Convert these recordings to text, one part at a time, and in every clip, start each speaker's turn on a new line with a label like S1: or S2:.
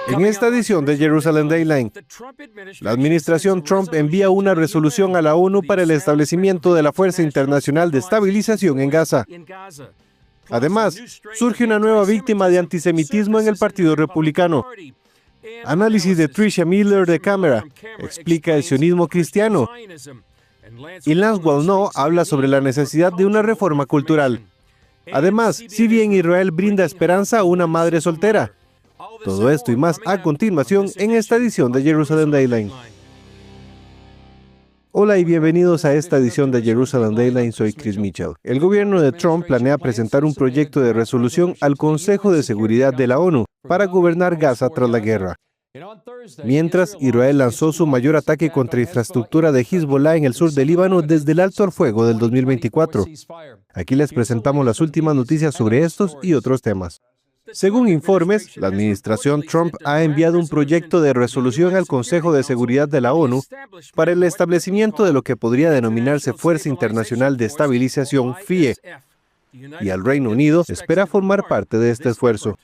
S1: En esta edición de Jerusalem Dayline, la administración Trump envía una resolución a la ONU para el establecimiento de la Fuerza Internacional de Estabilización en Gaza. Además, surge una nueva víctima de antisemitismo en el Partido Republicano. Análisis de Tricia Miller de Cámara explica el sionismo cristiano. Y Lance Wallnau habla sobre la necesidad de una reforma cultural. Además, si bien Israel brinda esperanza a una madre soltera. Todo esto y más a continuación en esta edición de Jerusalem Dayline. Hola y bienvenidos a esta edición de Jerusalem Dayline, soy Chris Mitchell. El gobierno de Trump planea presentar un proyecto de resolución al Consejo de Seguridad de la ONU para gobernar Gaza tras la guerra. Mientras, Israel lanzó su mayor ataque contra infraestructura de Hezbollah en el sur del Líbano desde el alto al fuego del 2024. Aquí les presentamos las últimas noticias sobre estos y otros temas. Según informes, la administración Trump ha enviado un proyecto de resolución al Consejo de Seguridad de la ONU para el establecimiento de lo que podría denominarse Fuerza Internacional de Estabilización, FIE, y al Reino Unido espera formar parte de este esfuerzo.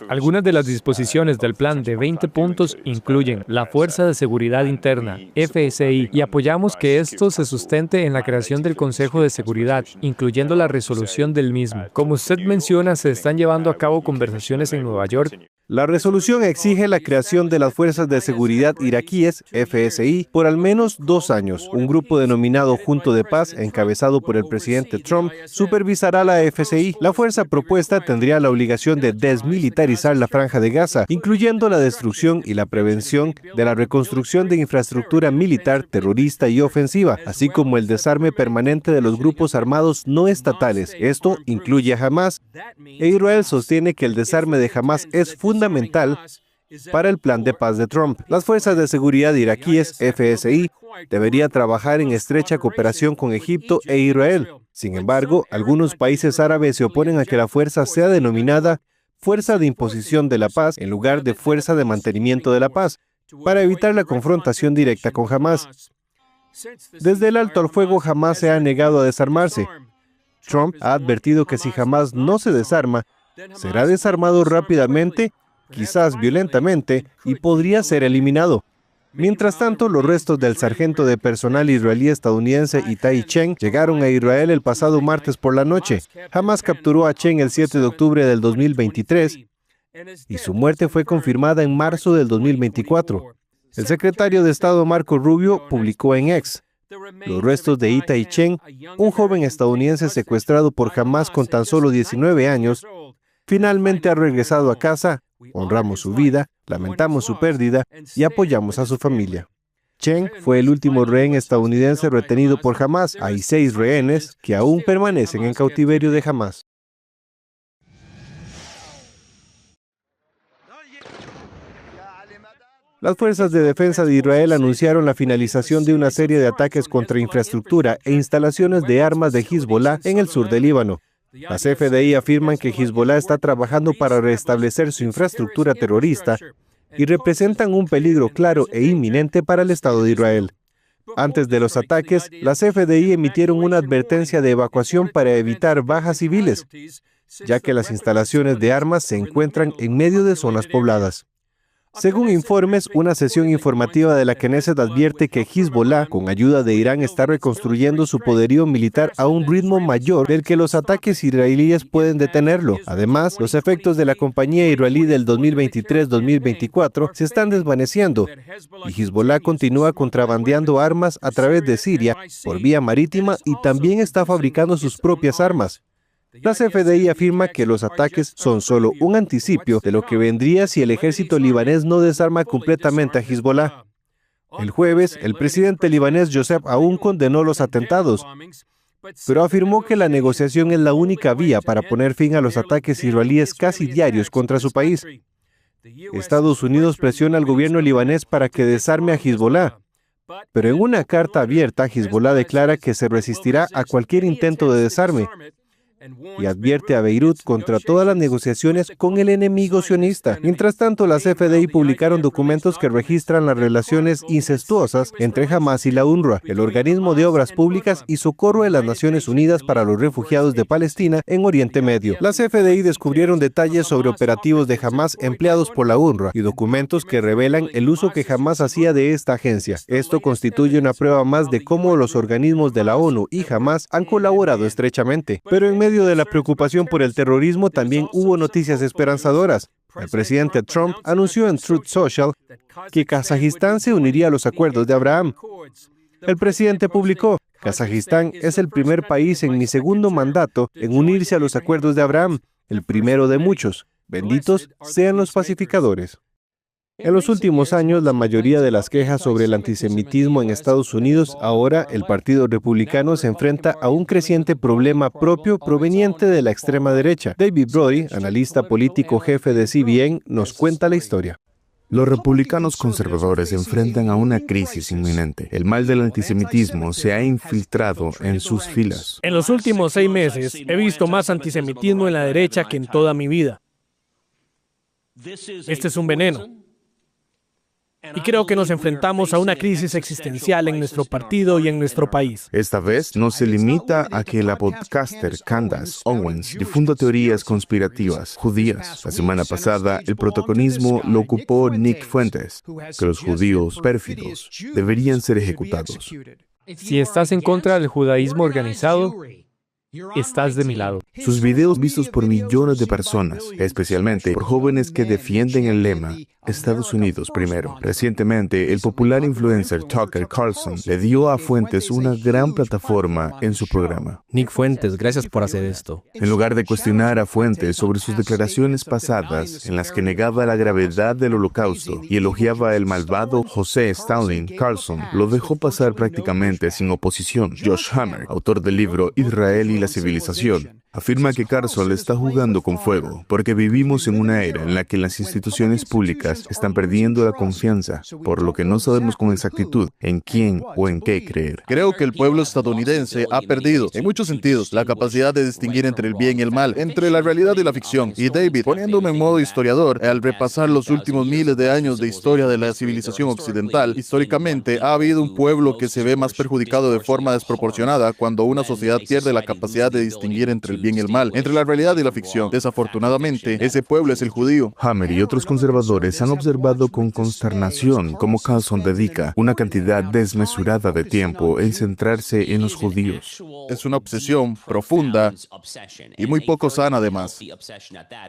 S2: Algunas de las disposiciones del plan de 20 puntos incluyen la Fuerza de Seguridad Interna, FSI, y apoyamos que esto se sustente en la creación del Consejo de Seguridad, incluyendo la resolución del mismo. Como usted menciona, se están llevando a cabo conversaciones en Nueva York.
S1: La resolución exige la creación de las Fuerzas de Seguridad Iraquíes, FSI, por al menos 2 años. Un grupo denominado Junto de Paz, encabezado por el presidente Trump, supervisará la FSI. La fuerza propuesta tendría la obligación de desmilitarizar la Franja de Gaza, incluyendo la destrucción y la prevención de la reconstrucción de infraestructura militar, terrorista y ofensiva, así como el desarme permanente de los grupos armados no estatales. Esto incluye a Hamas, e Israel sostiene que el desarme de Hamas es fundamental para el plan de paz de Trump. Las fuerzas de seguridad iraquíes, FSI, debería trabajar en estrecha cooperación con Egipto e Israel. Sin embargo, algunos países árabes se oponen a que la fuerza sea denominada Fuerza de Imposición de la Paz en lugar de Fuerza de Mantenimiento de la Paz, para evitar la confrontación directa con Hamas. Desde el alto al fuego, Hamas se ha negado a desarmarse. Trump ha advertido que si Hamas no se desarma, será desarmado rápidamente, quizás violentamente, y podría ser eliminado. Mientras tanto, los restos del sargento de personal israelí estadounidense Itai Chen llegaron a Israel el pasado martes por la noche. Hamas capturó a Chen el 7 de octubre del 2023 y su muerte fue confirmada en marzo del 2024. El secretario de Estado Marco Rubio publicó en X: los restos de Itai Chen, un joven estadounidense secuestrado por Hamas con tan solo 19 años, finalmente ha regresado a casa. Honramos su vida, lamentamos su pérdida y apoyamos a su familia. Chen fue el último rehén estadounidense retenido por Hamas. Hay 6 rehenes que aún permanecen en cautiverio de Hamas. Las fuerzas de defensa de Israel anunciaron la finalización de una serie de ataques contra infraestructura e instalaciones de armas de Hezbollah en el sur del Líbano. Las FDI afirman que Hezbollah está trabajando para restablecer su infraestructura terrorista y representan un peligro claro e inminente para el Estado de Israel. Antes de los ataques, las FDI emitieron una advertencia de evacuación para evitar bajas civiles, ya que las instalaciones de armas se encuentran en medio de zonas pobladas. Según informes, una sesión informativa de la Knesset advierte que Hezbollah, con ayuda de Irán, está reconstruyendo su poderío militar a un ritmo mayor del que los ataques israelíes pueden detenerlo. Además, los efectos de la compañía israelí del 2023-2024 se están desvaneciendo y Hezbollah continúa contrabandeando armas a través de Siria por vía marítima y también está fabricando sus propias armas. Las FDI afirma que los ataques son solo un anticipio de lo que vendría si el ejército libanés no desarma completamente a Hezbollah. El jueves, el presidente libanés Joseph Aoun condenó los atentados, pero afirmó que la negociación es la única vía para poner fin a los ataques israelíes casi diarios contra su país. Estados Unidos presiona al gobierno libanés para que desarme a Hezbollah, pero en una carta abierta, Hezbollah declara que se resistirá a cualquier intento de desarme. y advierte a Beirut contra todas las negociaciones con el enemigo sionista. Mientras tanto, las FDI publicaron documentos que registran las relaciones incestuosas entre Hamas y la UNRWA, el organismo de obras públicas y socorro de las Naciones Unidas para los refugiados de Palestina en Oriente Medio. Las FDI descubrieron detalles sobre operativos de Hamas empleados por la UNRWA y documentos que revelan el uso que Hamas hacía de esta agencia. Esto constituye una prueba más de cómo los organismos de la ONU y Hamas han colaborado estrechamente. Pero en medio de la preocupación por el terrorismo también hubo noticias esperanzadoras. El presidente Trump anunció en Truth Social que Kazajistán se uniría a los acuerdos de Abraham. El presidente publicó: Kazajistán es el primer país en mi segundo mandato en unirse a los acuerdos de Abraham, el primero de muchos. Benditos sean los pacificadores. En los últimos años, la mayoría de las quejas sobre el antisemitismo en Estados Unidos, ahora el Partido Republicano se enfrenta a un creciente problema propio proveniente de la extrema derecha. David Brody, analista político jefe de CBN, nos cuenta la historia.
S3: Los republicanos conservadores se enfrentan a una crisis inminente. El mal del antisemitismo se ha infiltrado en sus filas.
S4: En los últimos 6 meses he visto más antisemitismo en la derecha que en toda mi vida. Este es un veneno. Y creo que nos enfrentamos a una crisis existencial en nuestro partido y en nuestro país.
S3: Esta vez no se limita a que la podcaster Candace Owens difunda teorías conspirativas judías. La semana pasada, el protagonismo lo ocupó Nick Fuentes, que los judíos pérfidos deberían ser ejecutados.
S2: Si estás en contra del judaísmo organizado, estás de mi lado.
S3: Sus videos vistos por millones de personas, especialmente por jóvenes que defienden el lema Estados Unidos primero. Recientemente, el popular influencer Tucker Carlson le dio a Fuentes una gran plataforma en su programa.
S5: Nick Fuentes, gracias por hacer esto.
S3: En lugar de cuestionar a Fuentes sobre sus declaraciones pasadas en las que negaba la gravedad del Holocausto y elogiaba el malvado José Stalin, Carlson lo dejó pasar prácticamente sin oposición. Josh Hammer, autor del libro Israel y la civilización, afirma que Carlson está jugando con fuego porque vivimos en una era en la que las instituciones públicas están perdiendo la confianza, por lo que no sabemos con exactitud en quién o en qué creer.
S6: Creo que el pueblo estadounidense ha perdido, en muchos sentidos, la capacidad de distinguir entre el bien y el mal, entre la realidad y la ficción. Y David, poniéndome en modo historiador, al repasar los últimos miles de años de historia de la civilización occidental, históricamente ha habido un pueblo que se ve más perjudicado de forma desproporcionada cuando una sociedad pierde la capacidad de distinguir entre el bien y el mal, entre la realidad y la ficción. Desafortunadamente, ese pueblo es el judío.
S3: Hammer y otros conservadores han observado con consternación cómo Carlson dedica una cantidad desmesurada de tiempo en centrarse en los judíos.
S6: Es una obsesión profunda y muy poco sana además.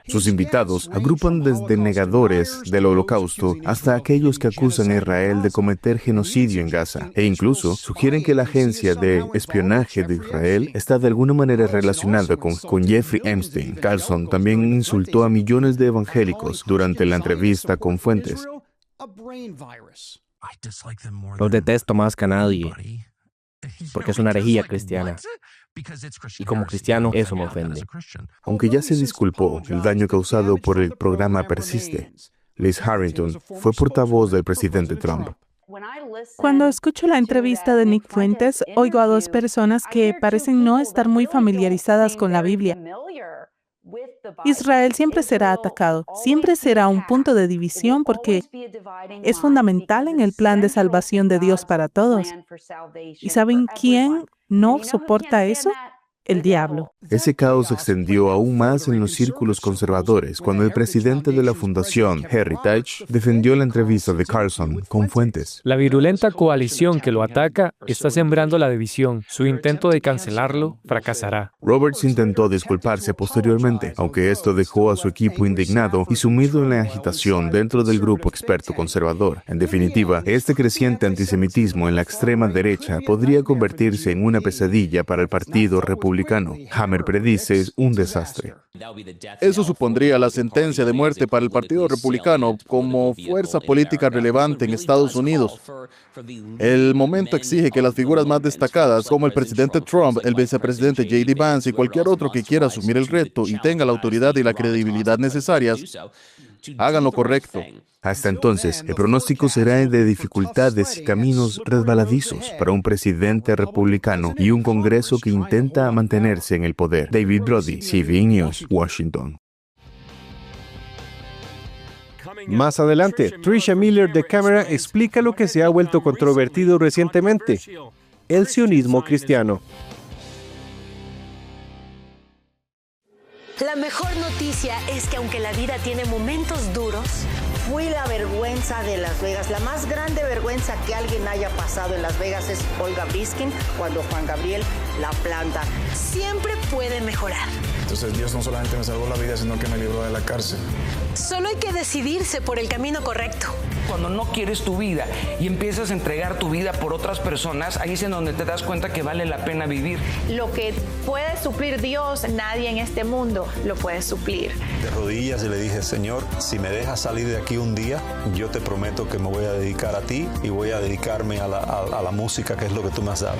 S3: Sus invitados agrupan desde negadores del Holocausto hasta aquellos que acusan a Israel de cometer genocidio en Gaza, e incluso sugieren que la agencia de espionaje de Israel está de alguna manera relacionada con Jeffrey Epstein. Carlson también insultó a millones de evangélicos durante la entrevista con Fuentes.
S5: Los detesto más que a nadie, porque es una herejía cristiana. Y como cristiano, eso me ofende.
S3: Aunque ya se disculpó, el daño causado por el programa persiste. Liz Harrington fue portavoz del presidente Trump.
S7: Cuando escucho la entrevista de Nick Fuentes, oigo a dos personas que parecen no estar muy familiarizadas con la Biblia. Israel siempre será atacado, siempre será un punto de división porque es fundamental en el plan de salvación de Dios para todos. ¿Y saben quién no soporta eso? El diablo.
S3: Ese caos se extendió aún más en los círculos conservadores cuando el presidente de la fundación, Heritage, defendió la entrevista de Carlson con Fuentes.
S2: La virulenta coalición que lo ataca está sembrando la división. Su intento de cancelarlo fracasará.
S3: Roberts intentó disculparse posteriormente, aunque esto dejó a su equipo indignado y sumido en la agitación dentro del grupo experto conservador. En definitiva, este creciente antisemitismo en la extrema derecha podría convertirse en una pesadilla para el Partido Republicano. Hammer predice un desastre.
S6: Eso supondría la sentencia de muerte para el Partido Republicano como fuerza política relevante en Estados Unidos. El momento exige que las figuras más destacadas, como el presidente Trump, el vicepresidente J.D. Vance y cualquier otro que quiera asumir el reto y tenga la autoridad y la credibilidad necesarias, Hagan lo correcto.
S3: Hasta entonces, el pronóstico será de dificultades y caminos resbaladizos para un presidente republicano y un Congreso que intenta mantenerse en el poder. David Brody, CBN News, Washington.
S1: Más adelante, Tricia Miller de Camera explica lo que se ha vuelto controvertido recientemente: el sionismo cristiano.
S8: La mejor noticia es que aunque la vida tiene momentos duros,
S9: fui la vergüenza de Las Vegas. La más grande vergüenza que alguien haya pasado en Las Vegas es Olga Briskin cuando Juan Gabriel la planta.
S8: Siempre puede mejorar.
S10: Entonces Dios no solamente me salvó la vida, sino que me libró de la cárcel.
S8: Solo hay que decidirse por el camino correcto.
S11: Cuando no quieres tu vida y empiezas a entregar tu vida por otras personas, ahí es en donde te das cuenta que vale la pena vivir.
S12: Lo que puede suplir Dios, nadie en este mundo lo puede suplir.
S13: De rodillas y le dije: Señor, si me dejas salir de aquí un día, yo te prometo que me voy a dedicar a ti y voy a dedicarme a la música, que es lo que tú me has dado.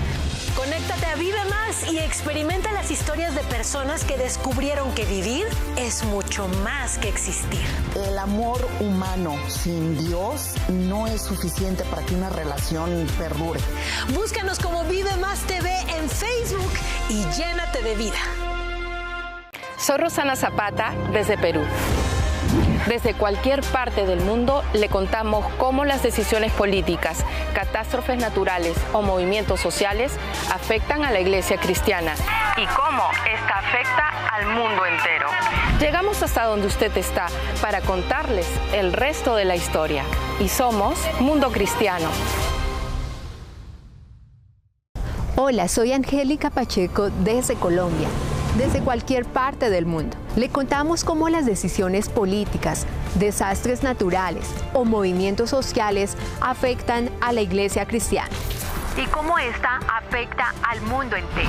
S8: Conéctate a Vive Más y experimenta las historias de personas que descubrieron que vivir es mucho más que existir.
S9: El amor humano sin Dios no es suficiente para que una relación perdure.
S8: Búscanos como Vive Más TV en Facebook y llénate de vida.
S14: Soy Rosana Zapata desde Perú. Desde cualquier parte del mundo le contamos cómo las decisiones políticas, catástrofes naturales o movimientos sociales afectan a la iglesia cristiana y cómo esta afecta al mundo entero. Llegamos hasta donde usted está para contarles el resto de la historia. Y somos Mundo Cristiano.
S15: Hola, soy Angélica Pacheco desde Colombia. Desde cualquier parte del mundo, le contamos cómo las decisiones políticas, desastres naturales o movimientos sociales afectan a la iglesia cristiana y cómo esta afecta al mundo entero.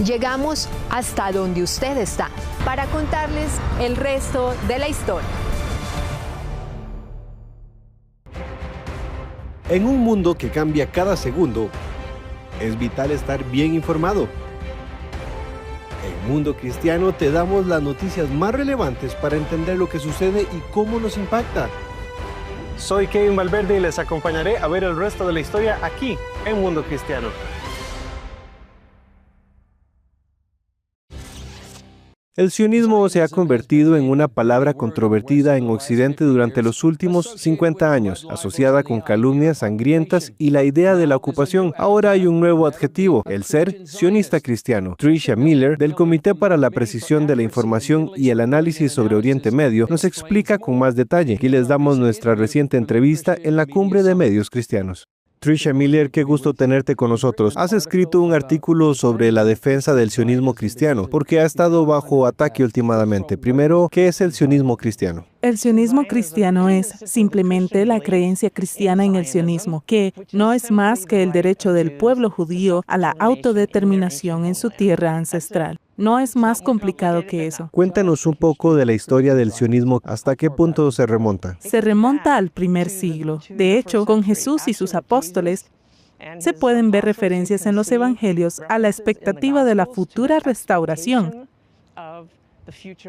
S15: Llegamos hasta donde usted está para contarles el resto de la historia.
S1: En un mundo que cambia cada segundo, es vital estar bien informado. En Mundo Cristiano te damos las noticias más relevantes para entender lo que sucede y cómo nos impacta. Soy Kevin Valverde y les acompañaré a ver el resto de la historia aquí en Mundo Cristiano. El sionismo se ha convertido en una palabra controvertida en Occidente durante los últimos 50 años, asociada con calumnias sangrientas y la idea de la ocupación. Ahora hay un nuevo adjetivo: el ser sionista cristiano. Tricia Miller, del Comité para la Precisión de la Información y el Análisis sobre Oriente Medio, nos explica con más detalle. Aquí les damos nuestra reciente entrevista en la Cumbre de Medios Cristianos. Tricia Miller, qué gusto tenerte con nosotros. Has escrito un artículo sobre la defensa del sionismo cristiano, porque ha estado bajo ataque últimamente. Primero, ¿qué es el sionismo cristiano?
S7: El sionismo cristiano es simplemente la creencia cristiana en el sionismo, que no es más que el derecho del pueblo judío a la autodeterminación en su tierra ancestral. No es más complicado que eso.
S1: Cuéntanos un poco de la historia del sionismo. ¿Hasta qué punto se remonta?
S7: Se remonta al primer siglo. De hecho, con Jesús y sus apóstoles, se pueden ver referencias en los evangelios a la expectativa de la futura restauración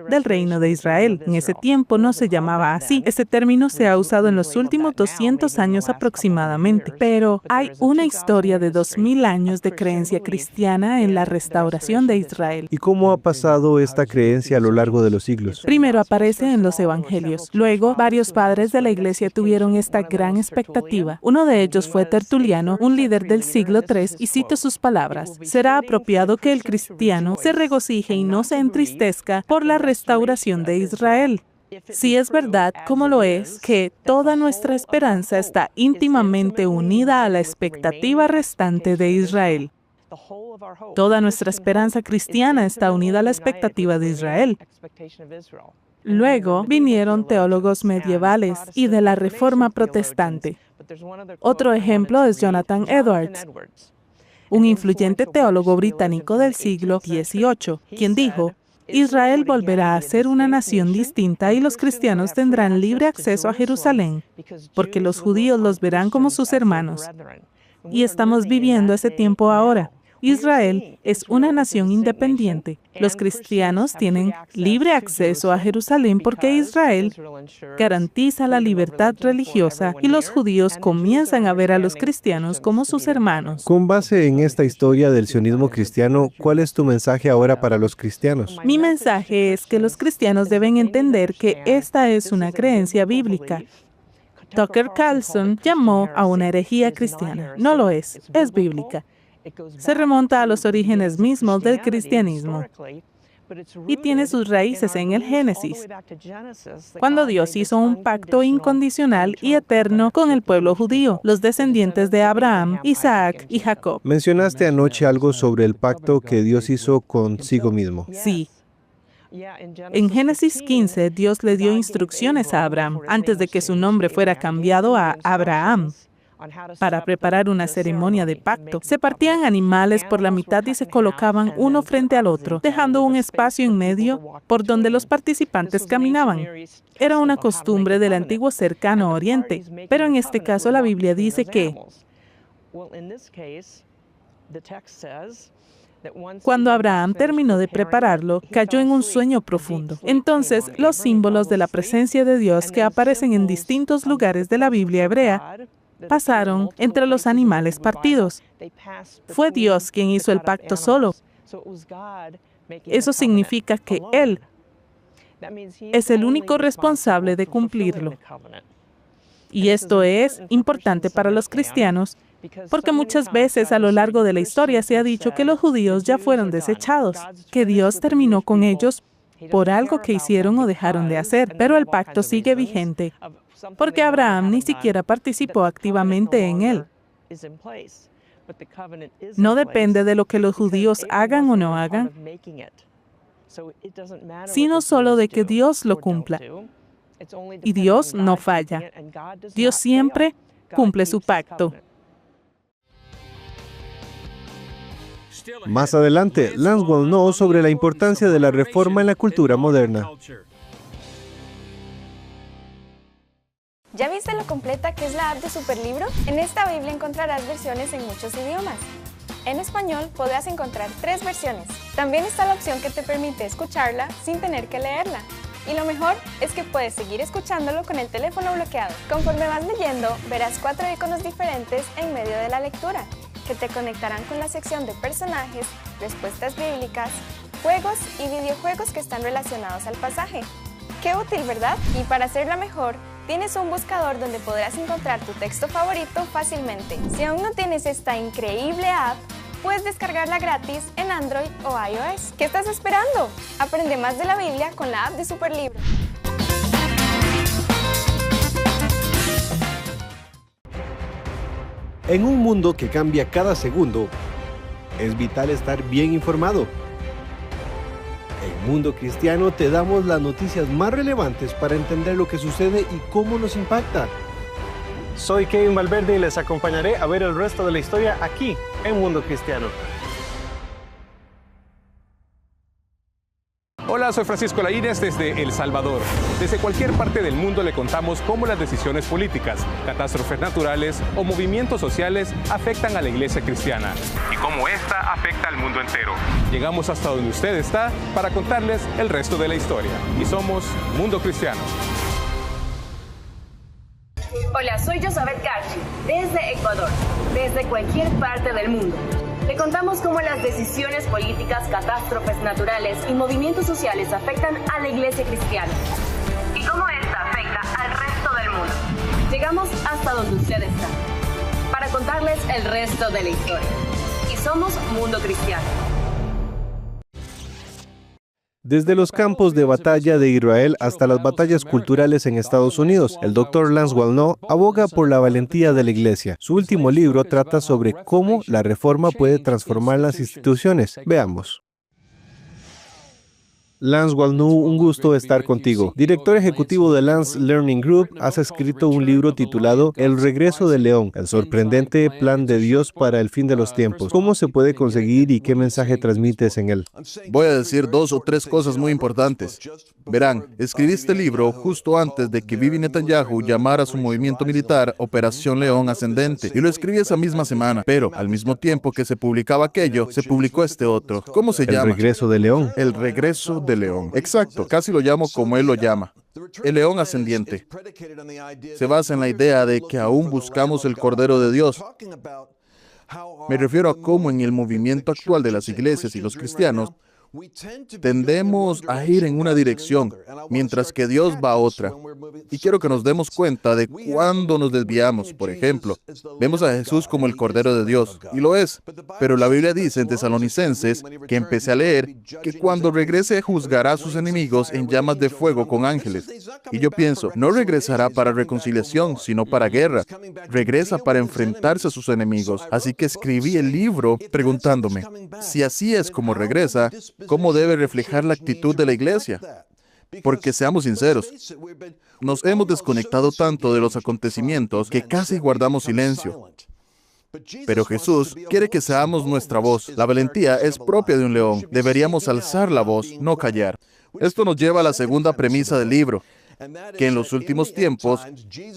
S7: del reino de Israel. En ese tiempo no se llamaba así. Este término se ha usado en los últimos 200 años aproximadamente, pero hay una historia de 2000 años de creencia cristiana en la restauración de Israel.
S1: ¿Y cómo ha pasado esta creencia a lo largo de los siglos?
S7: Primero aparece en los evangelios. Luego, varios padres de la iglesia tuvieron esta gran expectativa. Uno de ellos fue Tertuliano, un líder del siglo III, y cito sus palabras: será apropiado que el cristiano se regocije y no se entristezca por la restauración de Israel. Si es verdad, como lo es, que toda nuestra esperanza está íntimamente unida a la expectativa restante de Israel. Toda nuestra esperanza cristiana está unida a la expectativa de Israel. Luego vinieron teólogos medievales y de la Reforma Protestante. Otro ejemplo es Jonathan Edwards, un influyente teólogo británico del siglo XVIII, quien dijo: Israel volverá a ser una nación distinta y los cristianos tendrán libre acceso a Jerusalén, porque los judíos los verán como sus hermanos. Y estamos viviendo ese tiempo ahora. Israel es una nación independiente. Los cristianos tienen libre acceso a Jerusalén porque Israel garantiza la libertad religiosa y los judíos comienzan a ver a los cristianos como sus hermanos.
S1: Con base en esta historia del sionismo cristiano, ¿cuál es tu mensaje ahora para los cristianos?
S7: Mi mensaje es que los cristianos deben entender que esta es una creencia bíblica. Tucker Carlson llamó a una herejía cristiana. No lo es bíblica. Se remonta a los orígenes mismos del cristianismo y tiene sus raíces en el Génesis, cuando Dios hizo un pacto incondicional y eterno con el pueblo judío, los descendientes de Abraham, Isaac y Jacob.
S1: Mencionaste anoche algo sobre el pacto que Dios hizo consigo mismo.
S7: Sí. En Génesis 15, Dios le dio instrucciones a Abraham antes de que su nombre fuera cambiado a Abraham. Para preparar una ceremonia de pacto, se partían animales por la mitad y se colocaban uno frente al otro, dejando un espacio en medio por donde los participantes caminaban. Era una costumbre del antiguo cercano oriente, pero en este caso la Biblia dice que cuando Abraham terminó de prepararlo, cayó en un sueño profundo. Entonces, los símbolos de la presencia de Dios que aparecen en distintos lugares de la Biblia hebrea pasaron entre los animales partidos. Fue Dios quien hizo el pacto solo. Eso significa que Él es el único responsable de cumplirlo. Y esto es importante para los cristianos, porque muchas veces a lo largo de la historia se ha dicho que los judíos ya fueron desechados, que Dios terminó con ellos por algo que hicieron o dejaron de hacer, pero el pacto sigue vigente, porque Abraham ni siquiera participó activamente en él. No depende de lo que los judíos hagan o no hagan, sino solo de que Dios lo cumpla. Y Dios no falla. Dios siempre cumple su pacto.
S1: Más adelante, Lance Wallnau sobre la importancia de la reforma en la cultura moderna.
S16: ¿Ya viste lo completa que es la app de Superlibro? En esta Biblia encontrarás versiones en muchos idiomas. En español podrás encontrar 3 versiones. También está la opción que te permite escucharla sin tener que leerla. Y lo mejor es que puedes seguir escuchándolo con el teléfono bloqueado. Conforme vas leyendo, verás 4 iconos diferentes en medio de la lectura, que te conectarán con la sección de personajes, respuestas bíblicas, juegos y videojuegos que están relacionados al pasaje. ¡Qué útil!, ¿verdad? Y para hacerla mejor, tienes un buscador donde podrás encontrar tu texto favorito fácilmente. Si aún no tienes esta increíble app, puedes descargarla gratis en Android o iOS. ¿Qué estás esperando? Aprende más de la Biblia con la app de Superlibro.
S1: En un mundo que cambia cada segundo, es vital estar bien informado. En Mundo Cristiano te damos las noticias más relevantes para entender lo que sucede y cómo nos impacta.
S17: Soy Kevin Valverde y les acompañaré a ver el resto de la historia aquí en Mundo Cristiano.
S18: Hola, soy Francisco Laínez desde El Salvador. Desde cualquier parte del mundo le contamos cómo las decisiones políticas, catástrofes naturales o movimientos sociales afectan a la iglesia cristiana y cómo esta afecta al mundo entero. Llegamos hasta donde usted está para contarles el resto de la historia. Y somos Mundo Cristiano.
S19: Hola, soy Josabeth Garchi, desde Ecuador, desde cualquier parte del mundo. Le contamos cómo las decisiones políticas, catástrofes naturales y movimientos sociales afectan a la iglesia cristiana y cómo esta afecta al resto del mundo. Llegamos hasta donde usted está para contarles el resto de la historia. Y somos Mundo Cristiano.
S1: Desde los campos de batalla de Israel hasta las batallas culturales en Estados Unidos, el Dr. Lance Wallnau aboga por la valentía de la Iglesia. Su último libro trata sobre cómo la reforma puede transformar las instituciones. Veamos. Lance Wallnau, un gusto estar contigo. Director ejecutivo de Lance Learning Group, has escrito un libro titulado El regreso del león, el sorprendente plan de Dios para el fin de los tiempos. ¿Cómo se puede conseguir y qué mensaje transmites en él?
S6: Voy a decir 2 o 3 cosas muy importantes. Verán, escribí este libro justo antes de que Bibi Netanyahu llamara a su movimiento militar Operación León Ascendente, y lo escribí esa misma semana, pero al mismo tiempo que se publicaba aquello, se publicó este otro. ¿Cómo se llama?
S1: El regreso del león.
S6: El regreso del león. Exacto, casi lo llamo como él lo llama. El león ascendiente. Se basa en la idea de que aún buscamos el Cordero de Dios. Me refiero a cómo en el movimiento actual de las iglesias y los cristianos tendemos a ir en una dirección, mientras que Dios va a otra. Y quiero que nos demos cuenta de cuándo nos desviamos. Por ejemplo, vemos a Jesús como el Cordero de Dios, y lo es. Pero la Biblia dice en Tesalonicenses, que empecé a leer, que cuando regrese juzgará a sus enemigos en llamas de fuego con ángeles. Y yo pienso, no regresará para reconciliación, sino para guerra. Regresa para enfrentarse a sus enemigos. Así que escribí el libro preguntándome, si así es como regresa, ¿cómo debe reflejar la actitud de la iglesia? Porque seamos sinceros, nos hemos desconectado tanto de los acontecimientos que casi guardamos silencio. Pero Jesús quiere que seamos nuestra voz. La valentía es propia de un león. Deberíamos alzar la voz, no callar. Esto nos lleva a la segunda premisa del libro, que en los últimos tiempos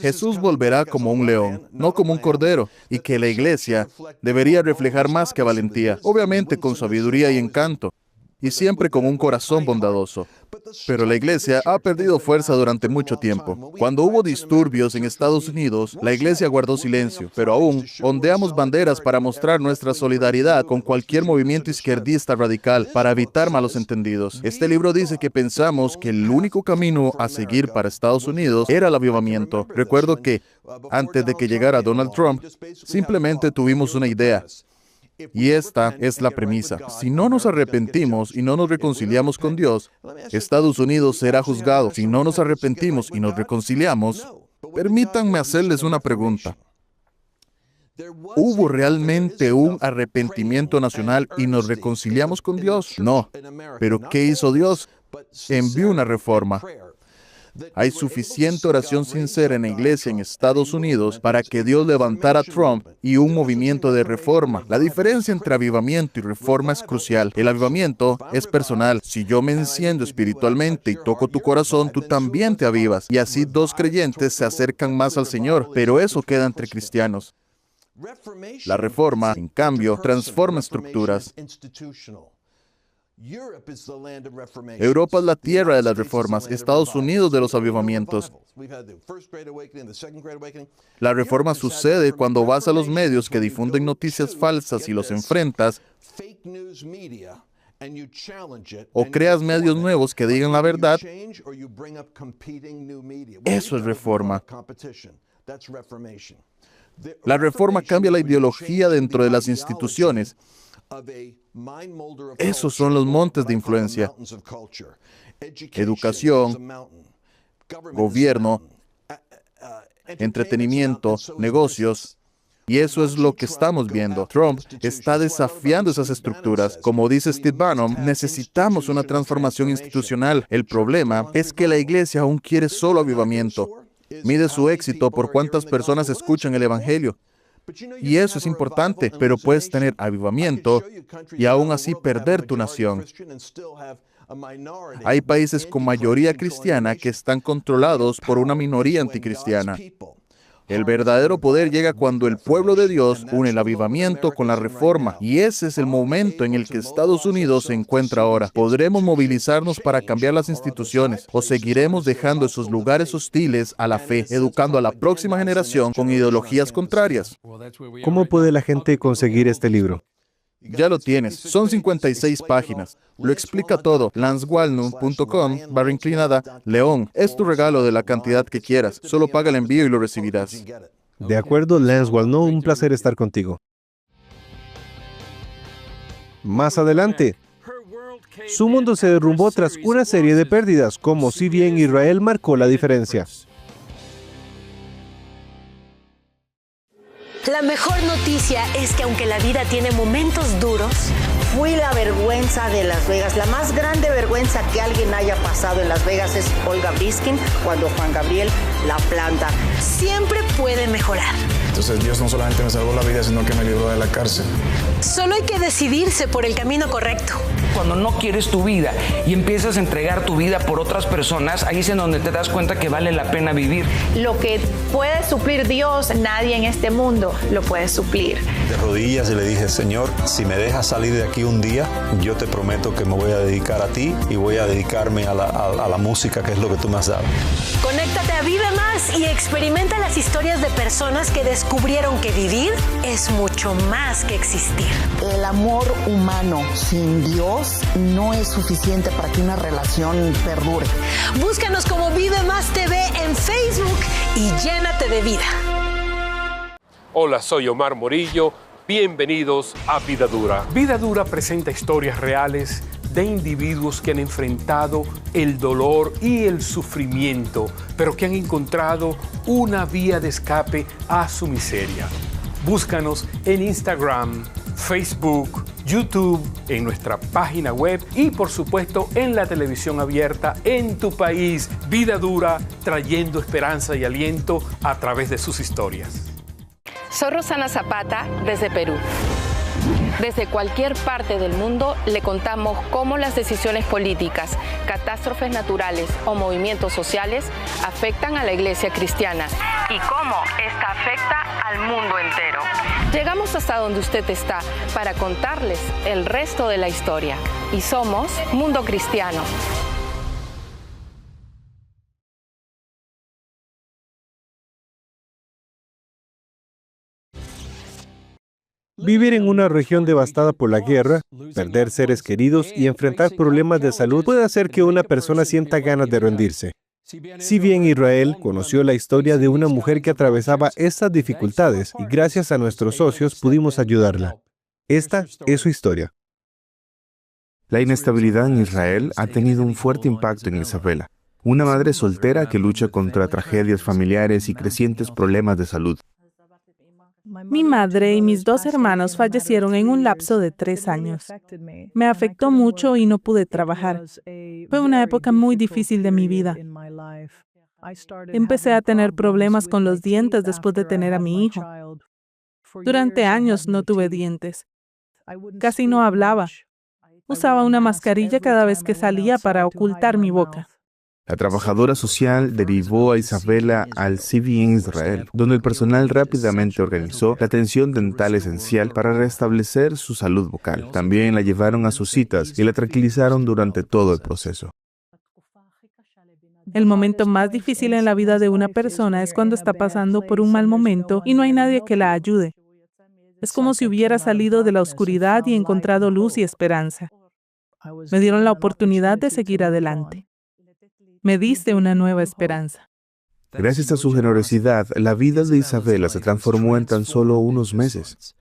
S6: Jesús volverá como un león, no como un cordero, y que la iglesia debería reflejar más que valentía, obviamente con sabiduría y encanto, y siempre con un corazón bondadoso. Pero la iglesia ha perdido fuerza durante mucho tiempo. Cuando hubo disturbios en Estados Unidos, la iglesia guardó silencio, pero aún ondeamos banderas para mostrar nuestra solidaridad con cualquier movimiento izquierdista radical para evitar malos entendidos. Este libro dice que pensamos que el único camino a seguir para Estados Unidos era el avivamiento. Recuerdo que, antes de que llegara Donald Trump, simplemente tuvimos una idea. Y esta es la premisa. Si no nos arrepentimos y no nos reconciliamos con Dios, Estados Unidos será juzgado. Si no nos arrepentimos y nos reconciliamos, permítanme hacerles una pregunta. ¿Hubo realmente un arrepentimiento nacional y nos reconciliamos con Dios? No. ¿Pero qué hizo Dios? Envió una reforma. Hay suficiente oración sincera en la iglesia en Estados Unidos para que Dios levantara a Trump y un movimiento de reforma. La diferencia entre avivamiento y reforma es crucial. El avivamiento es personal. Si yo me enciendo espiritualmente y toco tu corazón, tú también te avivas. Y así 2 creyentes se acercan más al Señor. Pero eso queda entre cristianos. La reforma, en cambio, transforma estructuras. Europa es la tierra de las reformas, Estados Unidos de los avivamientos. La reforma sucede cuando vas a los medios que difunden noticias falsas y los enfrentas, o creas medios nuevos que digan la verdad. Eso es reforma. La reforma cambia la ideología dentro de las instituciones. Esos son los montes de influencia. Educación, gobierno, entretenimiento, negocios. Y eso es lo que estamos viendo. Trump está desafiando esas estructuras. Como dice Steve Bannon, necesitamos una transformación institucional. El problema es que la iglesia aún quiere solo avivamiento. Mide su éxito por cuántas personas escuchan el evangelio. Y eso es importante, pero puedes tener avivamiento y aún así perder tu nación. Hay países con mayoría cristiana que están controlados por una minoría anticristiana. El verdadero poder llega cuando el pueblo de Dios une el avivamiento con la reforma, y ese es el momento en el que Estados Unidos se encuentra ahora. ¿Podremos movilizarnos para cambiar las instituciones o seguiremos dejando esos lugares hostiles a la fe, educando a la próxima generación con ideologías contrarias?
S1: ¿Cómo puede la gente conseguir este libro?
S6: Ya lo tienes. Son 56 páginas. Lo explica todo. lancewallnau.com/León. Es tu regalo de la cantidad que quieras. Solo paga el envío y lo recibirás.
S1: De acuerdo, Lance Wallnau, un placer estar contigo. Más adelante, su mundo se derrumbó tras una serie de pérdidas, como si bien Israel marcó la diferencia.
S8: La mejor noticia es que aunque la vida tiene momentos duros,
S9: Fui la vergüenza de Las Vegas. La más grande vergüenza que alguien haya pasado en Las Vegas es Olga Briskin cuando Juan Gabriel la planta.
S8: Siempre puede mejorar.
S10: Entonces Dios no solamente me salvó la vida, sino que me libró de la cárcel.
S8: Solo hay que decidirse por el camino correcto.
S11: Cuando no quieres tu vida y empiezas a entregar tu vida por otras personas, ahí es en donde te das cuenta que vale la pena vivir.
S12: Lo que puede suplir Dios, nadie en este mundo lo puede suplir.
S13: De rodillas y le dije, Señor, si me dejas salir de aquí un día, yo te prometo que me voy a dedicar a ti y voy a dedicarme a la música, que es lo que tú me has dado.
S8: Conéctate a Vive Más y experimenta las historias de personas que descubrieron que vivir es mucho más que existir.
S9: El amor humano sin Dios no es suficiente para que una relación perdure.
S8: Búscanos como Vive Más TV en Facebook y llénate de vida.
S20: Hola, soy Omar Morillo. Bienvenidos a Vida Dura. Vida Dura presenta historias reales de individuos que han enfrentado el dolor y el sufrimiento, pero que han encontrado una vía de escape a su miseria. Búscanos en Instagram, Facebook, YouTube, en nuestra página web y, por supuesto, en la televisión abierta en tu país. Vida Dura, trayendo esperanza y aliento a través de sus historias.
S14: Soy Rosana Zapata, desde Perú. Desde cualquier parte del mundo le contamos cómo las decisiones políticas, catástrofes naturales o movimientos sociales afectan a la iglesia cristiana y cómo esta afecta al mundo entero. Llegamos hasta donde usted está para contarles el resto de la historia. Y somos Mundo Cristiano.
S1: Vivir en una región devastada por la guerra, perder seres queridos y enfrentar problemas de salud puede hacer que una persona sienta ganas de rendirse. Si bien Israel conoció la historia de una mujer que atravesaba estas dificultades y gracias a nuestros socios pudimos ayudarla. Esta es su historia.
S3: La inestabilidad en Israel ha tenido un fuerte impacto en Isabela, una madre soltera que lucha contra tragedias familiares y crecientes problemas de salud.
S7: Mi madre y mis 2 hermanos fallecieron en un lapso de 3 años. Me afectó mucho y no pude trabajar. Fue una época muy difícil de mi vida. Empecé a tener problemas con los dientes después de tener a mi hijo. Durante años no tuve dientes. Casi no hablaba. Usaba una mascarilla cada vez que salía para ocultar mi boca.
S3: La trabajadora social derivó a Isabela al CVN Israel, donde el personal rápidamente organizó la atención dental esencial para restablecer su salud vocal. También la llevaron a sus citas y la tranquilizaron durante todo el proceso.
S7: El momento más difícil en la vida de una persona es cuando está pasando por un mal momento y no hay nadie que la ayude. Es como si hubiera salido de la oscuridad y encontrado luz y esperanza. Me dieron la oportunidad de seguir adelante. Me diste una nueva esperanza.
S3: Gracias a su generosidad, la vida de Isabela se transformó en tan solo unos meses.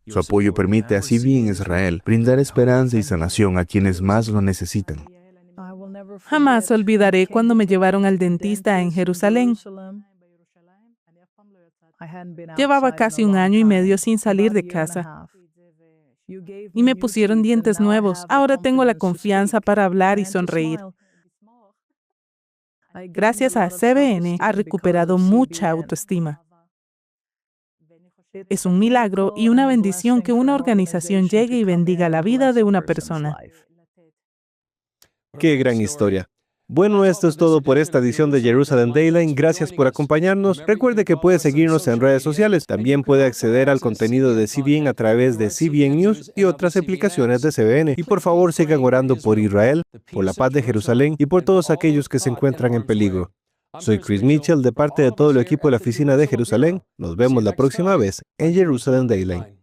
S3: Su apoyo permite a CVN Israel brindar esperanza y sanación a quienes más lo necesitan.
S7: Jamás olvidaré cuando me llevaron al dentista en Jerusalén. Llevaba casi 1 año y medio sin salir de casa. Y me pusieron dientes nuevos. Ahora tengo la confianza para hablar y sonreír. Gracias a CVN, ha recuperado mucha autoestima. Es un milagro y una bendición que una organización llegue y bendiga la vida de una persona.
S1: ¡Qué gran historia! Bueno, esto es todo por esta edición de Jerusalem Dayline. Gracias por acompañarnos. Recuerde que puede seguirnos en redes sociales. También puede acceder al contenido de CBN a través de CBN News y otras aplicaciones de CBN. Y por favor, sigan orando por Israel, por la paz de Jerusalén y por todos aquellos que se encuentran en peligro. Soy Chris Mitchell, de parte de todo el equipo de la Oficina de Jerusalén. Nos vemos la próxima vez en Jerusalem Dayline.